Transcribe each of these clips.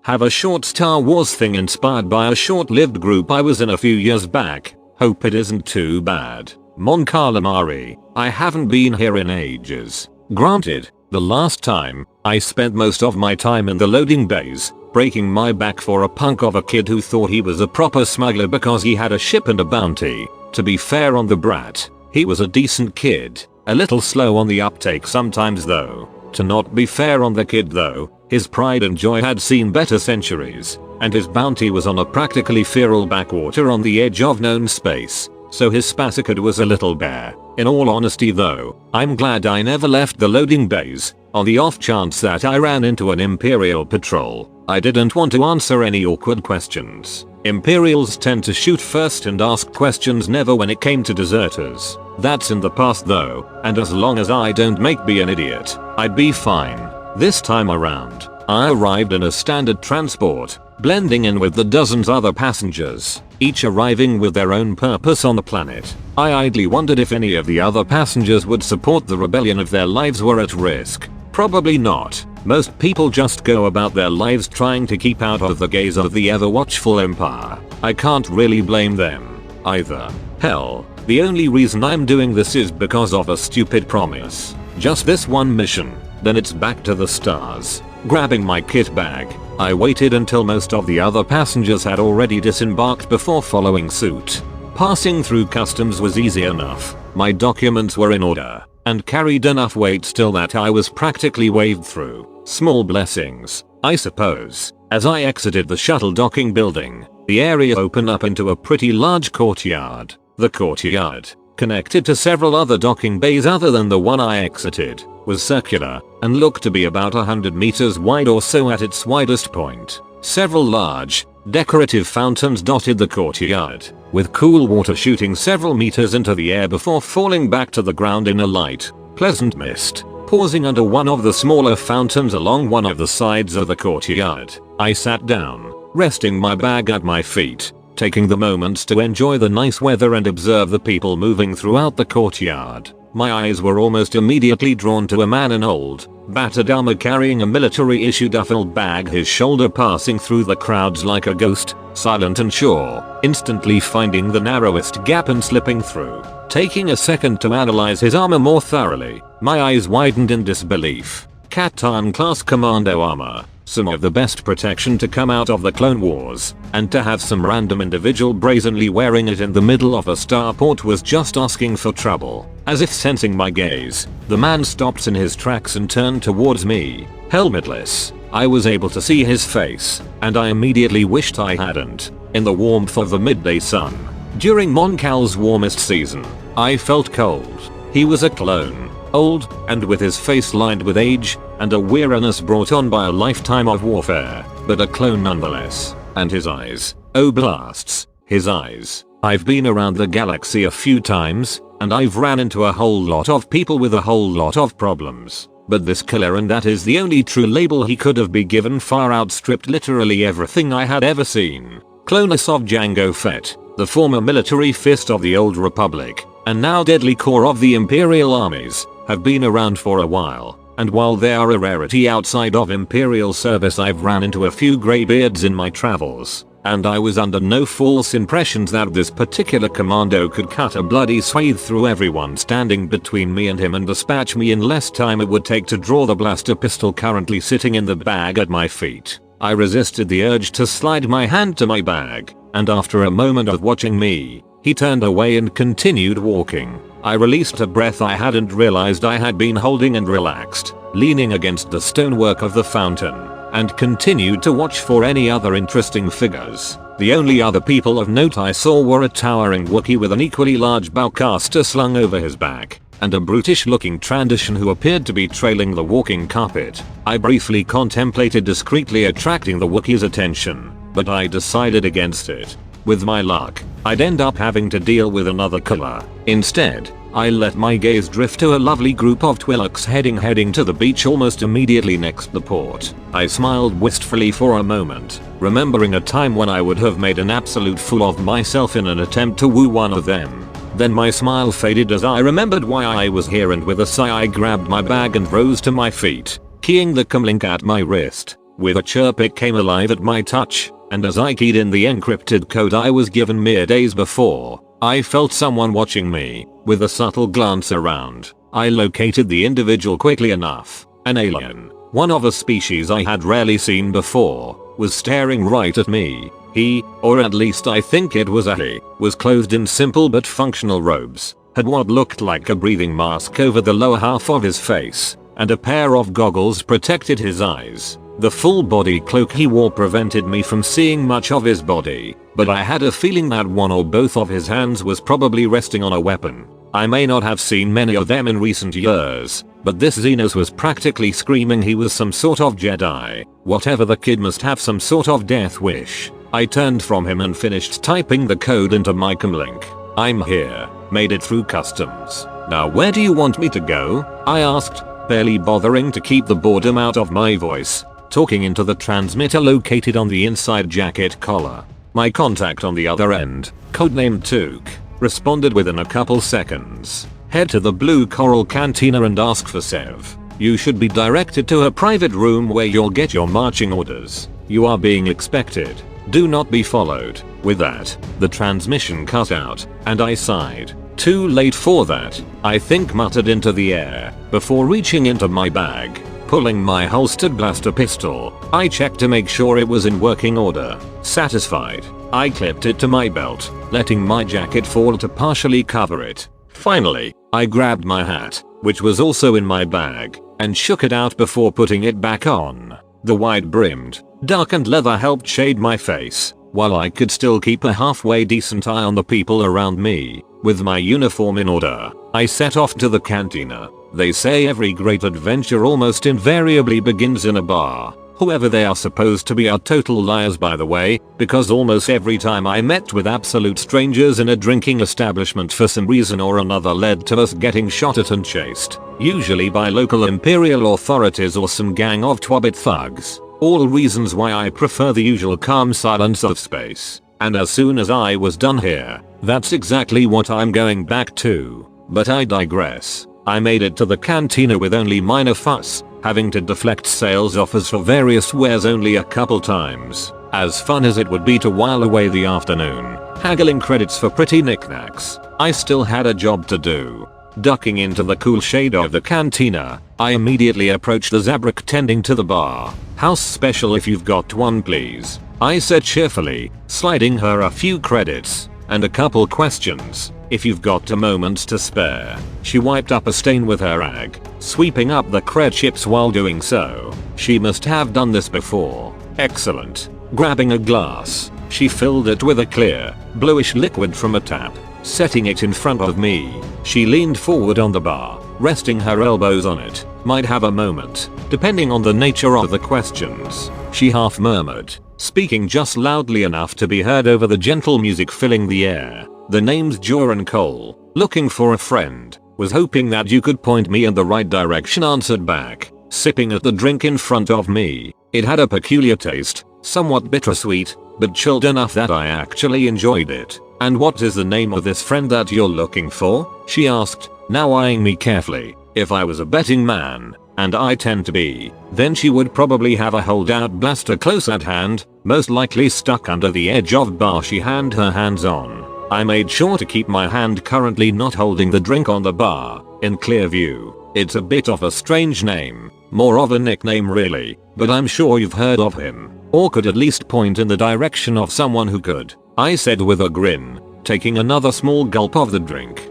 Have a short Star Wars thing inspired by a short-lived group I was in a few years back. Hope it isn't too bad. Mon Calamari. I haven't been here in ages. Granted, the last time, I spent most of my time in the loading bays, breaking my back for a punk of a kid who thought he was a proper smuggler because he had a ship and a bounty. To be fair on the brat, he was a decent kid, a little slow on the uptake sometimes though. To not be fair on the kid though, his pride and joy had seen better centuries, and his bounty was on a practically feral backwater on the edge of known space, so his spasicid was a little bare. In all honesty though, I'm glad I never left the loading bays, on the off chance that I ran into an Imperial patrol. I didn't want to answer any awkward questions. Imperials tend to shoot first and ask questions never when it came to deserters. That's in the past though, and as long as I don't make me an idiot, I'd be fine. This time around, I arrived in a standard transport, blending in with the dozens other passengers, each arriving with their own purpose on the planet. I idly wondered if any of the other passengers would support the rebellion if their lives were at risk. Probably not. Most people just go about their lives trying to keep out of the gaze of the ever-watchful Empire. I can't really blame them either. Hell, the only reason I'm doing this is because of a stupid promise. Just this one mission, then it's back to the stars. Grabbing my kit bag, I waited until most of the other passengers had already disembarked before following suit. Passing through customs was easy enough. My documents were in order, and carried enough weight still that I was practically waved through. Small blessings, I suppose. As I exited the shuttle docking building, the area opened up into a pretty large courtyard. The courtyard, connected to several other docking bays other than the one I exited, was circular and looked to be about 100 meters wide or so at its widest point. Several large, decorative fountains dotted the courtyard, with cool water shooting several meters into the air before falling back to the ground in a light, pleasant mist. Pausing under one of the smaller fountains along one of the sides of the courtyard, I sat down, resting my bag at my feet, taking the moments to enjoy the nice weather and observe the people moving throughout the courtyard. My eyes were almost immediately drawn to a man in old, battered armor carrying a military-issue duffel bag, his shoulder passing through the crowds like a ghost, silent and sure, instantly finding the narrowest gap and slipping through. Taking a second to analyze his armor more thoroughly, my eyes widened in disbelief. Catan class commando armor, some of the best protection to come out of the Clone Wars, and to have some random individual brazenly wearing it in the middle of a starport was just asking for trouble. As if sensing my gaze, the man stopped in his tracks and turned towards me, helmetless. I was able to see his face, and I immediately wished I hadn't. In the warmth of the midday sun, during Mon Cal's warmest season, I felt cold. He was a clone, old, and with his face lined with age, and a weariness brought on by a lifetime of warfare, but a clone nonetheless. And his eyes, oh blasts, his eyes. I've been around the galaxy a few times, and I've ran into a whole lot of people with a whole lot of problems. But this killer, and that is the only true label he could have been given, far outstripped literally everything I had ever seen. Clonus of Jango Fett, the former military fist of the Old Republic, and now deadly core of the Imperial armies, have been around for a while. And while they are a rarity outside of Imperial service, I've ran into a few greybeards in my travels, and I was under no false impressions that this particular commando could cut a bloody swathe through everyone standing between me and him and dispatch me in less time it would take to draw the blaster pistol currently sitting in the bag at my feet. I resisted the urge to slide my hand to my bag, and after a moment of watching me, he turned away and continued walking. I released a breath I hadn't realized I had been holding and relaxed, leaning against the stonework of the fountain, and continued to watch for any other interesting figures. The only other people of note I saw were a towering Wookiee with an equally large bowcaster slung over his back, and a brutish-looking Trandoshan who appeared to be trailing the walking carpet. I briefly contemplated discreetly attracting the Wookiee's attention, but I decided against it. With my luck, I'd end up having to deal with another killer. Instead, I let my gaze drift to a lovely group of Twi'leks heading to the beach almost immediately next the port. I smiled wistfully for a moment, remembering a time when I would have made an absolute fool of myself in an attempt to woo one of them. Then my smile faded as I remembered why I was here, and with a sigh I grabbed my bag and rose to my feet, keying the comlink at my wrist. With a chirp it came alive at my touch, and as I keyed in the encrypted code I was given mere days before, I felt someone watching me. With a subtle glance around, I located the individual quickly enough. An alien, one of a species I had rarely seen before, was staring right at me. He, or at least I think it was a he, was clothed in simple but functional robes, had what looked like a breathing mask over the lower half of his face, and a pair of goggles protected his eyes. The full body cloak he wore prevented me from seeing much of his body, but I had a feeling that one or both of his hands was probably resting on a weapon. I may not have seen many of them in recent years, but this Xenos was practically screaming he was some sort of Jedi. Whatever the kid must have some sort of death wish. I turned from him and finished typing the code into my comlink. I'm here. Made it through customs. Now where do you want me to go? I asked, barely bothering to keep the boredom out of my voice, talking into the transmitter located on the inside jacket collar. My contact on the other end, codenamed Took, responded within a couple seconds. Head to the Blue Coral Cantina and ask for Sev. You should be directed to a private room where you'll get your marching orders. You are being expected. Do not be followed. With that, the transmission cut out, and I sighed. Too late for that, I think, muttered into the air, before reaching into my bag. Pulling my holstered blaster pistol, I checked to make sure it was in working order. Satisfied, I clipped it to my belt, letting my jacket fall to partially cover it. Finally, I grabbed my hat, which was also in my bag, and shook it out before putting it back on. The wide-brimmed, darkened leather helped shade my face, while I could still keep a halfway decent eye on the people around me. With my uniform in order, I set off to the cantina. They say every great adventure almost invariably begins in a bar. Whoever they are supposed to be are total liars, by the way, because almost every time I met with absolute strangers in a drinking establishment for some reason or another led to us getting shot at and chased, usually by local imperial authorities or some gang of Twabbit thugs. All reasons why I prefer the usual calm silence of space. And as soon as I was done here, that's exactly what I'm going back to. But I digress. I made it to the cantina with only minor fuss, having to deflect sales offers for various wares only a couple times. As fun as it would be to while away the afternoon, haggling credits for pretty knickknacks, I still had a job to do. Ducking into the cool shade of the cantina, I immediately approached the Zabrak tending to the bar. "House special if you've got one, please," I said cheerfully, sliding her a few credits, "and a couple questions, if you've got a moment to spare." She wiped up a stain with her rag, sweeping up the cred chips while doing so. She must have done this before. Excellent. Grabbing a glass, she filled it with a clear, bluish liquid from a tap. Setting it in front of me, she leaned forward on the bar, resting her elbows on it. "Might have a moment, depending on the nature of the questions," she half murmured, speaking just loudly enough to be heard over the gentle music filling the air. "The name's Joran Cole. Looking for a friend. Was hoping that you could point me in the right direction," answered back, sipping at the drink in front of me. It had a peculiar taste, somewhat bittersweet, but chilled enough that I actually enjoyed it. "And what is the name of this friend that you're looking for?" she asked, now eyeing me carefully. If I was a betting man, and I tend to be, then she would probably have a holdout blaster close at hand, most likely stuck under the edge of bar she had her hands on. I made sure to keep my hand, currently not holding the drink, on the bar, in clear view. It's a bit of a strange name, more of a nickname really, but I'm sure you've heard of him, or could at least point in the direction of someone who could, I said with a grin, taking another small gulp of the drink.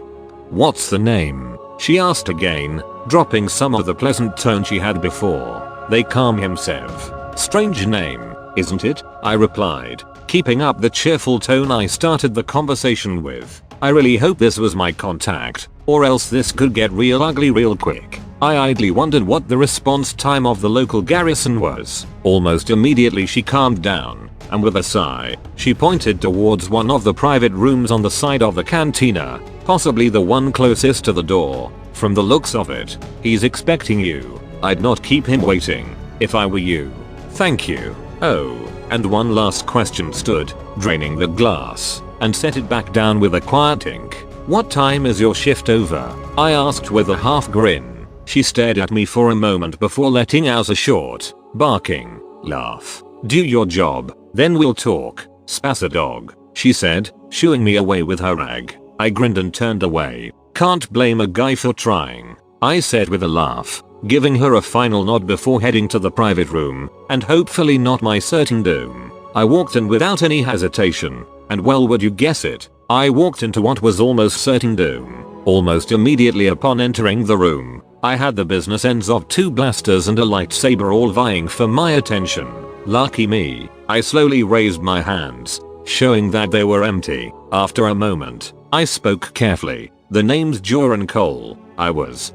"What's the name?" she asked again, dropping some of the pleasant tone she had before. "They call him Sev." "Strange name, isn't it?" I replied, keeping up the cheerful tone I started the conversation with. I really hope this was my contact, or else this could get real ugly real quick. I idly wondered what the response time of the local garrison was. Almost immediately she calmed down, and with a sigh, she pointed towards one of the private rooms on the side of the cantina, possibly the one closest to the door. "From the looks of it, he's expecting you. I'd not keep him waiting, if I were you." "Thank you." "Oh, and one last question," stood, draining the glass, and set it back down with a quiet tink. "What time is your shift over?" I asked with a half grin. She stared at me for a moment before letting out a short, barking, Laugh. Do your job, then we'll talk. Spassadog, she said, shooing me away with her rag. I grinned and turned away. Can't blame a guy for trying, I said with a laugh, giving her a final nod before heading to the private room, and hopefully not my certain doom. I walked in without any hesitation, and well would you guess it, I walked into what was almost certain doom. Almost immediately upon entering the room, I had the business ends of 2 blasters and a lightsaber all vying for my attention. Lucky me, I slowly raised my hands, showing that they were empty. After a moment, I spoke carefully. The name's Joran Cole. I was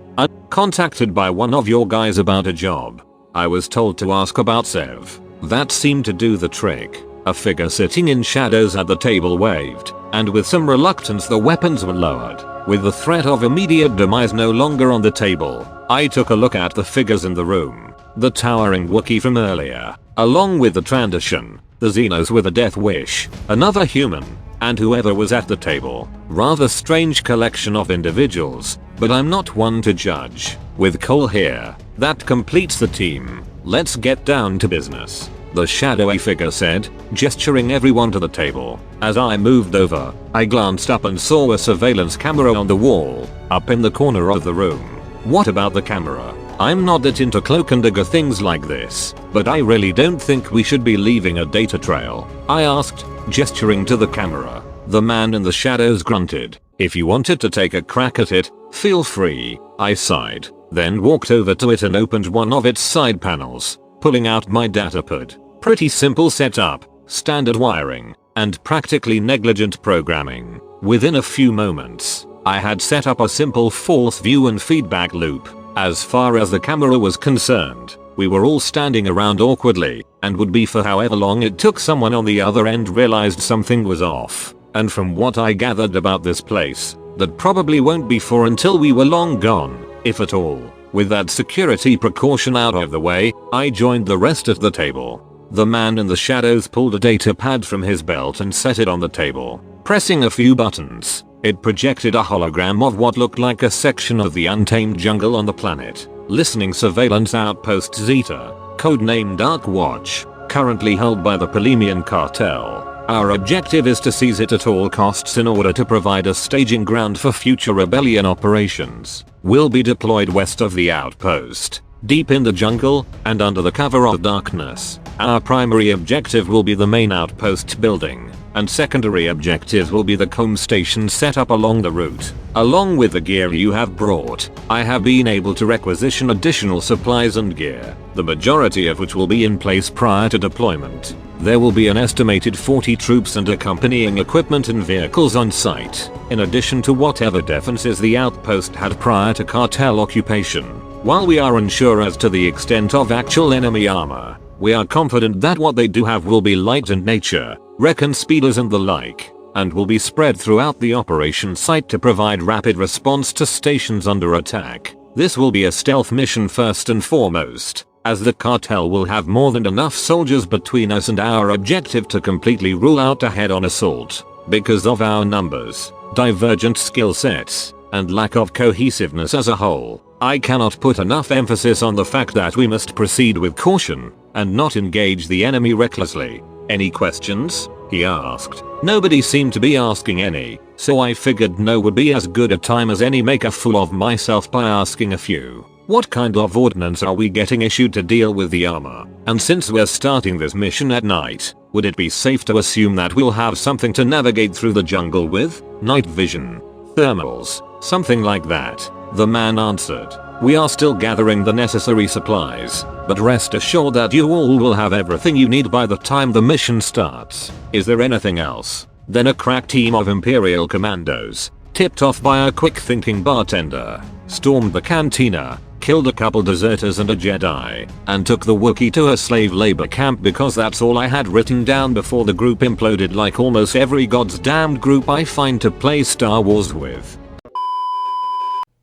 contacted by one of your guys about a job. I was told to ask about Sev. That seemed to do the trick. A figure sitting in shadows at the table waved, and with some reluctance the weapons were lowered. With the threat of immediate demise no longer on the table, I took a look at the figures in the room. The towering Wookiee from earlier, along with the Trandoshan, the Xenos with a death wish, another human, and whoever was at the table. Rather strange collection of individuals, but I'm not one to judge. With Cole here, that completes the team. Let's get down to business, the shadowy figure said, gesturing everyone to the table. As I moved over, I glanced up and saw a surveillance camera on the wall, up in the corner of the room. What about the camera? I'm not that into cloak and dagger things like this, but I really don't think we should be leaving a data trail, I asked, gesturing to the camera. The man in the shadows grunted. If you wanted to take a crack at it, feel free, I sighed, then walked over to it and opened one of its side panels, pulling out my datapad. Pretty simple setup, standard wiring, and practically negligent programming. Within a few moments, I had set up a simple false view and feedback loop. As far as the camera was concerned, we were all standing around awkwardly, and would be for however long it took someone on the other end realized something was off. And from what I gathered about this place, that probably won't be for until we were long gone, if at all. With that security precaution out of the way, I joined the rest at the table. The man in the shadows pulled a data pad from his belt and set it on the table. Pressing a few buttons, it projected a hologram of what looked like a section of the untamed jungle on the planet. Listening Surveillance Outpost Zeta, codenamed Dark Watch, currently held by the Polemian Cartel. Our objective is to seize it at all costs in order to provide a staging ground for future rebellion operations. We'll be deployed west of the outpost, deep in the jungle, and under the cover of darkness. Our primary objective will be the main outpost building, and secondary objectives will be the comm station set up along the route. Along with the gear you have brought, I have been able to requisition additional supplies and gear, the majority of which will be in place prior to deployment. There will be an estimated 40 troops and accompanying equipment and vehicles on site, in addition to whatever defenses the outpost had prior to cartel occupation. While we are unsure as to the extent of actual enemy armor, we are confident that what they do have will be light in nature, recon speeders and the like, and will be spread throughout the operation site to provide rapid response to stations under attack. This will be a stealth mission first and foremost, as the cartel will have more than enough soldiers between us and our objective to completely rule out a head-on assault. Because of our numbers, divergent skill sets, and lack of cohesiveness as a whole, I cannot put enough emphasis on the fact that we must proceed with caution, and not engage the enemy recklessly. Any questions? He asked. Nobody seemed to be asking any, so I figured no would be as good a time as any make a fool of myself by asking a few. What kind of ordnance are we getting issued to deal with the armor? And since we're starting this mission at night, would it be safe to assume that we'll have something to navigate through the jungle with? Night vision? Thermals? Something like that? The man answered. We are still gathering the necessary supplies, but rest assured that you all will have everything you need by the time the mission starts. Is there anything else? Then a crack team of Imperial commandos, tipped off by a quick-thinking bartender, stormed the cantina, killed a couple deserters and a Jedi, and took the Wookiee to a slave labor camp because that's all I had written down before the group imploded like almost every god's damned group I find to play Star Wars with.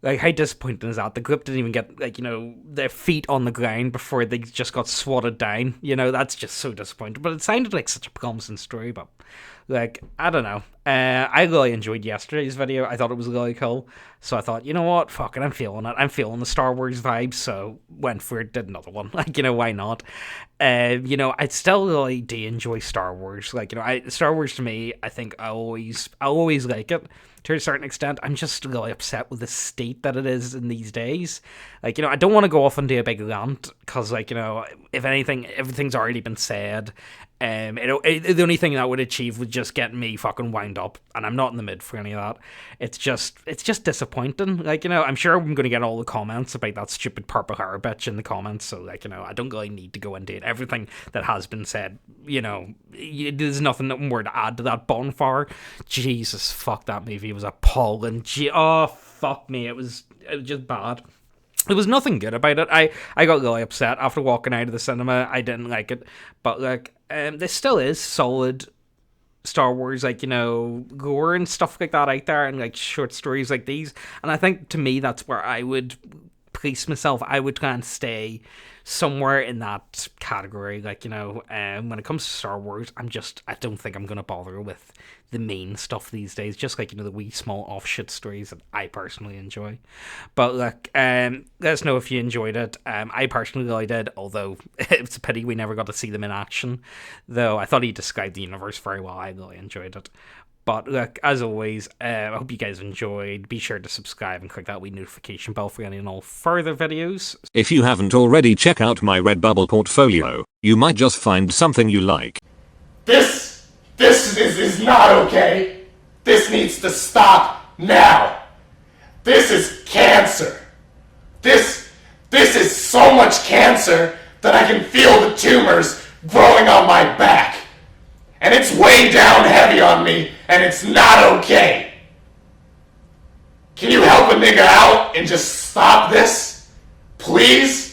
Like, how disappointing is that? The group didn't even get, like, their feet on the ground before they just got swatted down. That's just so disappointing. But it sounded like such a promising story, but, like, I don't know. I really enjoyed yesterday's video. I thought it was really cool. So I thought, you know what? Fuck it, I'm feeling it. I'm feeling the Star Wars vibe, so went for it, did another one. Like, why not? I still really do enjoy Star Wars. Like, Star Wars to me, I think I always like it to a certain extent. I'm just really upset with the state that it is in these days. Like, I don't want to go off and do a big rant, because, like, if anything, everything's already been said. The only thing that would achieve would just get me fucking wound up, and I'm not in the mood for any of that. It's just disappointing. Like, I'm sure I'm going to get all the comments about that stupid purple hair bitch in the comments, so, like, I don't really need to go into it. Everything that has been said, there's nothing more to add to that bonfire. Jesus, fuck, that movie was appalling. Oh, fuck me, it was just bad. There was nothing good about it. I got really upset after walking out of the cinema. I didn't like it. But, like, there still is solid Star Wars, like, gore and stuff like that out there, and, like, short stories like these. And I think, to me, that's where I would place myself. I would try and stay somewhere in that category. Like, when it comes to Star Wars, I don't think I'm going to bother with the main stuff these days. Just like, the wee small offshoot stories that I personally enjoy. But, look, let us know if you enjoyed it. I personally really did, although it's a pity we never got to see them in action. Though I thought he described the universe very well. I really enjoyed it. But look, as always, I hope you guys enjoyed. Be sure to subscribe and click that wee notification bell for any and all further videos. If you haven't already, check out my Redbubble portfolio. You might just find something you like. This is not okay. This needs to stop now. This is cancer. This is so much cancer that I can feel the tumors growing on my back. And it's way down heavy on me, and it's not okay. Can you help a nigga out and just stop this? Please?